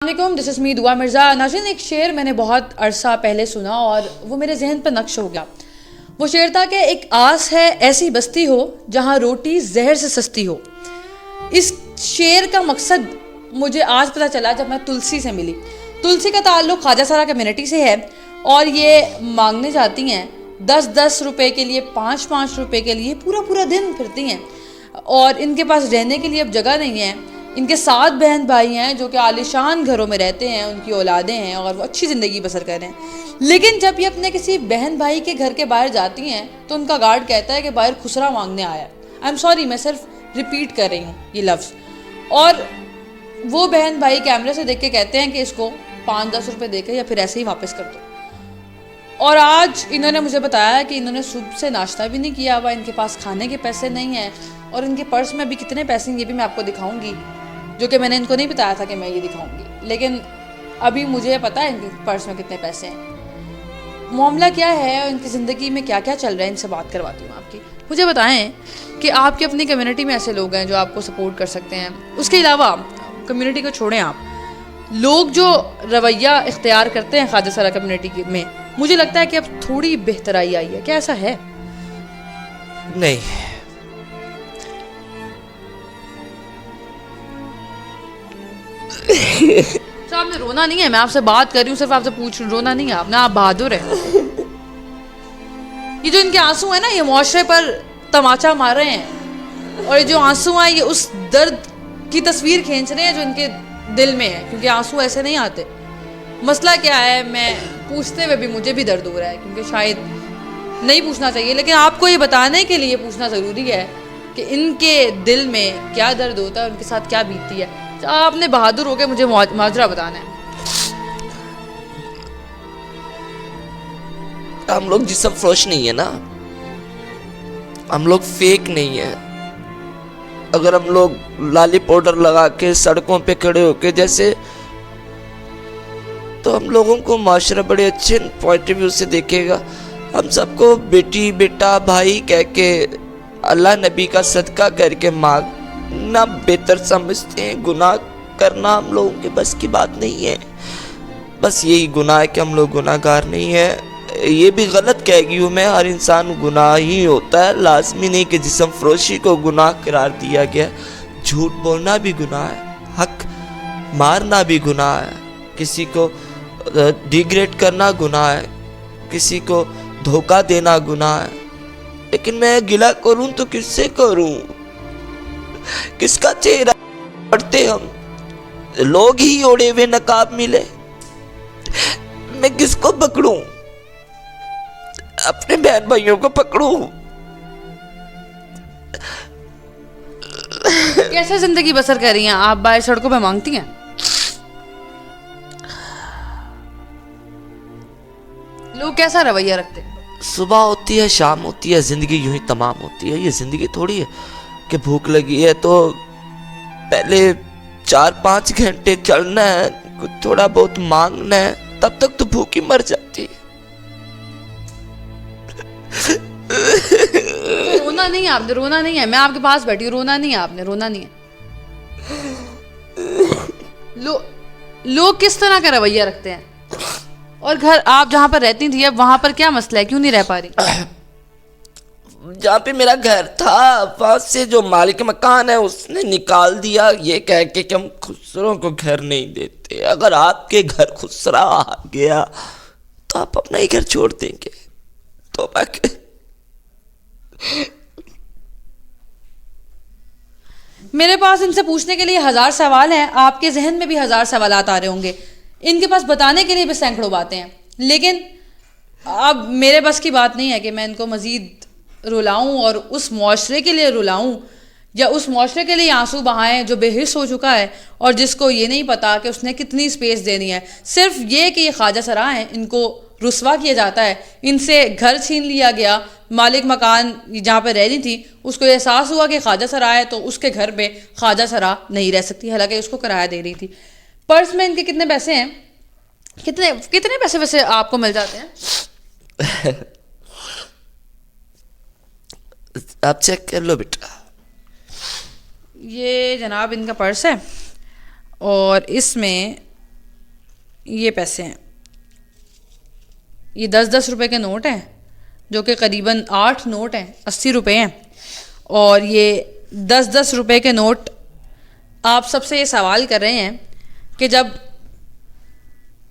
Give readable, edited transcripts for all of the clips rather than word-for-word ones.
السلام this is me दुआ मिर्ज़ा। नाज़रीन, एक शेर मैंने बहुत अरसा पहले सुना और वो मेरे जहन पर नक्श हो गया। वो शेर था कि एक आस है ऐसी बस्ती हो जहाँ रोटी जहर से सस्ती हो। इस शेर का मकसद मुझे आज पता चला जब मैं तुलसी से मिली। तुलसी का ताल्लुक़ ख्वाजा सरा कम्युनिटी से है और ये मांगने जाती हैं 10-10 रुपए के लिए, 5-5 रुपए के लिए, पूरा दिन फिरती हैं और इनके पास रहने के लिए अब जगह नहीं है। इनके 7 बहन भाई हैं जो कि आलीशान घरों में रहते हैं, उनकी औलादें हैं और वो अच्छी ज़िंदगी बसर कर रहे हैं। लेकिन जब ये अपने किसी बहन भाई के घर के बाहर जाती हैं तो उनका गार्ड कहता है कि बाहर खुसरा मांगने आया है। आई एम सॉरी, मैं सिर्फ रिपीट कर रही हूँ ये लफ्ज़। और वो बहन भाई कैमरे से देख के कहते हैं कि इसको 5-10 रुपये दे के या फिर ऐसे ही वापस कर दो। और आज इन्होंने मुझे बताया कि इन्होंने सुबह से नाश्ता भी नहीं किया हुआ, इनके पास खाने के पैसे नहीं हैं और इनके पर्स में अभी कितने पैसे हैं ये भी मैं आपको दिखाऊंगी, जो कि मैंने इनको नहीं बताया था कि मैं ये दिखाऊंगी, लेकिन अभी मुझे पता है इनके पर्स में कितने पैसे हैं। मामला क्या है और इनकी ज़िंदगी में क्या क्या चल रहा है, इनसे बात करवाती हूँ आपकी। मुझे बताएं कि आपकी अपनी कम्युनिटी में ऐसे लोग हैं जो आपको सपोर्ट कर सकते हैं। उसके अलावा कम्युनिटी को छोड़ें, आप लोग जो रवैया इख्तियार करते हैं ख्वाजा सरा कम्युनिटी में, मुझे लगता है कि अब थोड़ी बेहतराई आई है। क्या ऐसा है? नहीं, तो आपने रोना नहीं है, मैं आपसे बात कर रही हूँ, सिर्फ आपसे पूछ रही हूँ, रोना नहीं है आपने, आप बहादुर है। ये जो इनके आंसू है ना, ये मुआशरे पर तमाचा मार रहे हैं और ये जो आंसू हैं ये उस दर्द की तस्वीर खींच रहे हैं जो इनके दिल में है, क्योंकि आंसू ऐसे नहीं आते। मसला क्या है, मैं पूछते हुए भी मुझे भी दर्द हो रहा है, क्योंकि शायद नहीं पूछना चाहिए, लेकिन आपको ये बताने के लिए पूछना ज़रूरी है कि इनके दिल में क्या दर्द होता है, उनके साथ क्या बीतती है। आपने बहादुर हो के मुझे माजरा बताना है। हम लोग जिस्म फरोश नहीं है ना, हम लोग फेक नहीं है। अगर हम लोग लाली पाउडर लगा के सड़कों पे खड़े होके जैसे, तो हम लोगों को माशरा बड़े अच्छे पॉइंट ऑफ व्यू से देखेगा। हम सबको बेटी बेटा भाई कह के अल्लाह नबी का सदका करके मांगना बेहतर समझते हैं। गुनाह करना हम लोगों के बस की बात नहीं है। बस यही गुनाह है कि हम लोग गुनाहगार नहीं है। ये भी गलत कहेगी हूँ मैं, हर इंसान गुनाह ही होता है, लाजमी नहीं कि जिस्म फरोशी को गुनाह करार दिया गया। झूठ बोलना भी गुनाह है, हक मारना भी गुनाह है, किसी को डिग्रेड करना गुनाह है, किसी को धोखा देना गुनाह है। लेकिन मैं गिला करूं तो किससे करूं? किसका चेहरा पढ़ते हम? लोग ही ओढ़े हुए नकाब मिले, मैं किसको पकड़ूं? अपने बहन भाइयों को पकड़ूं? कैसे जिंदगी बसर कर रही हैं आप? बाहर सड़कों पे मांगती हैं? लोग कैसा रवैया रखते हैं? सुबह होती है, शाम होती है, जिंदगी यूं ही तमाम होती है। ये जिंदगी थोड़ी है कि भूख लगी है तो पहले 4-5 घंटे चलना है, कुछ थोड़ा बहुत मांगना है, तब तक तो भूखी मर जाती है। रोना नहीं है आपने, रोना नहीं है, मैं आपके पास बैठी हूँ, रोना नहीं है आपने, रोना नहीं है। लोग किस तरह का रवैया रखते हैं? और घर आप जहाँ पर रहती थी, अब वहां पर क्या मसला है, क्यों नहीं रह पा रही? जहाँ पे मेरा घर था वहां से जो मालिक मकान है उसने निकाल दिया, ये कह के कि हम खुसरों को घर नहीं देते। अगर आपके घर खुसरा आ गया तो आप अपना ही घर छोड़ देंगे? तो मेरे पास इनसे पूछने के लिए 1000 सवाल हैं, आपके जहन में भी 1000 सवालात आ रहे होंगे, इनके पास बताने के लिए भी सैकड़ों बातें हैं, लेकिन अब मेरे बस की बात नहीं है कि मैं इनको मज़ीद रुलाऊं और उस मुआशरे के लिए रुलाऊं या उस मुआशरे के लिए आंसू बहाएं जो बेहिस हो चुका है और जिसको ये नहीं पता कि उसने कितनी स्पेस देनी है। सिर्फ ये कि ये ख्वाजा सरा हैं, इनको रुस्वा किया जाता है, इनसे घर छीन लिया गया। मालिक मकान जहाँ पर रह रही थी उसको एहसास हुआ कि ख्वाजा सरा है तो उसके घर पे ख्वाजा सरा नहीं रह सकती, हालांकि उसको किराया दे रही थी। पर्स में इनके कितने पैसे हैं? कितने पैसे वैसे आपको मिल जाते हैं? आप चेक कर लो बेटा। ये जनाब इनका पर्स है और इसमें یہ پیسے ہیں, یہ 10-10 روپے کے نوٹ ہیں جو کہ قریباً 8 نوٹ ہیں, 80 روپے ہیں. اور یہ 10-10 روپے کے نوٹ آپ سب سے یہ سوال کر رہے ہیں کہ جب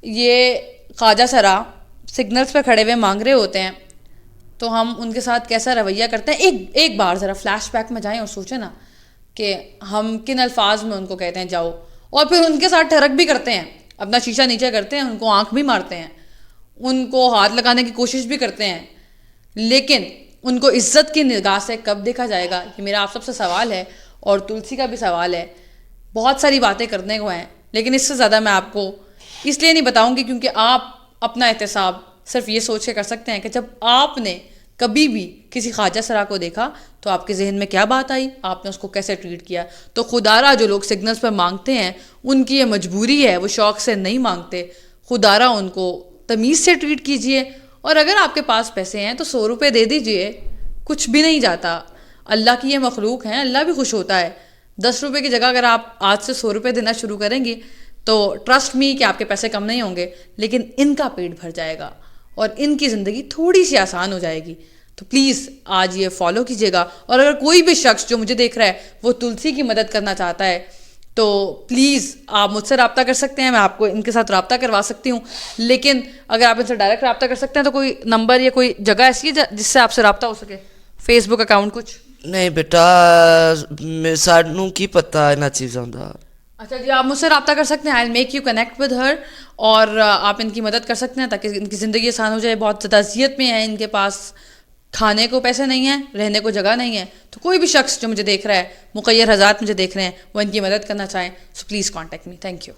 یہ خواجہ سرا سگنلز پہ کھڑے ہوئے مانگ رہے ہوتے ہیں تو ہم ان کے ساتھ کیسا رویہ کرتے ہیں. ایک بار ذرا فلیش بیک میں جائیں اور سوچیں نا کہ ہم کن الفاظ میں ان کو کہتے ہیں جاؤ, اور پھر ان کے ساتھ ٹھڑک بھی کرتے ہیں, اپنا شیشہ نیچے کرتے ہیں, ان کو آنکھ بھی مارتے ہیں, ان کو ہاتھ لگانے کی کوشش بھی کرتے ہیں, لیکن ان کو عزت کی نگاہ سے کب دیکھا جائے گا؟ یہ میرا آپ سب سے سوال ہے, اور تلسی کا بھی سوال ہے. بہت ساری باتیں کرنے کو ہیں, لیکن اس سے زیادہ میں آپ کو اس لیے نہیں بتاؤں گی کیونکہ آپ اپنا احتساب صرف یہ سوچ کے کر سکتے ہیں کہ جب آپ نے کبھی بھی کسی خواجہ سرا کو دیکھا تو آپ کے ذہن میں کیا بات آئی, آپ نے اس کو کیسے ٹریٹ کیا. تو خدارا جو لوگ سگنلز پر مانگتے ہیں ان کی یہ مجبوری ہے, وہ شوق سے نہیں مانگتے. خدارا ان کو تمیز سے ٹریٹ کیجئے, اور اگر آپ کے پاس پیسے ہیں تو 100 روپے دے دیجئے, کچھ بھی نہیں جاتا. اللہ کی یہ مخلوق ہیں, اللہ بھی خوش ہوتا ہے. 10 روپے کی جگہ اگر آپ آج سے 100 روپے دینا شروع کریں گے تو ٹرسٹ می کہ آپ کے پیسے کم نہیں ہوں گے, لیکن ان کا پیٹ بھر جائے گا اور ان کی زندگی تھوڑی سی آسان ہو جائے گی. تو پلیز آج یہ فالو کیجیے گا. اور اگر کوئی بھی شخص جو مجھے دیکھ رہا ہے وہ تلسی کی مدد کرنا چاہتا ہے تو پلیز آپ مجھ سے رابطہ کر سکتے ہیں, میں آپ کو ان کے ساتھ رابطہ کروا سکتی ہوں. لیکن اگر آپ ان سے ڈائریکٹ رابطہ کر سکتے ہیں تو کوئی نمبر یا کوئی جگہ ایسی ہے جس سے آپ سے رابطہ ہو سکے, فیس بک اکاؤنٹ کچھ؟ نہیں بیٹا, سانوں کی پتہ انہاں چیزاں دا. اچھا جی, آپ مجھ سے رابطہ کر سکتے ہیں, I make you connect with her, اور آپ ان کی مدد کر سکتے ہیں تاکہ ان کی زندگی آسان ہو جائے. بہت زیادہ اذیت میں ہیں, ان کے پاس کھانے کو پیسے نہیں ہیں, رہنے کو جگہ نہیں ہے. تو کوئی بھی شخص جو مجھے دیکھ رہا ہے, مقیر حضرات مجھے دیکھ رہے ہیں, وہ ان کی مدد کرنا چاہیں, so please contact me. Thank you.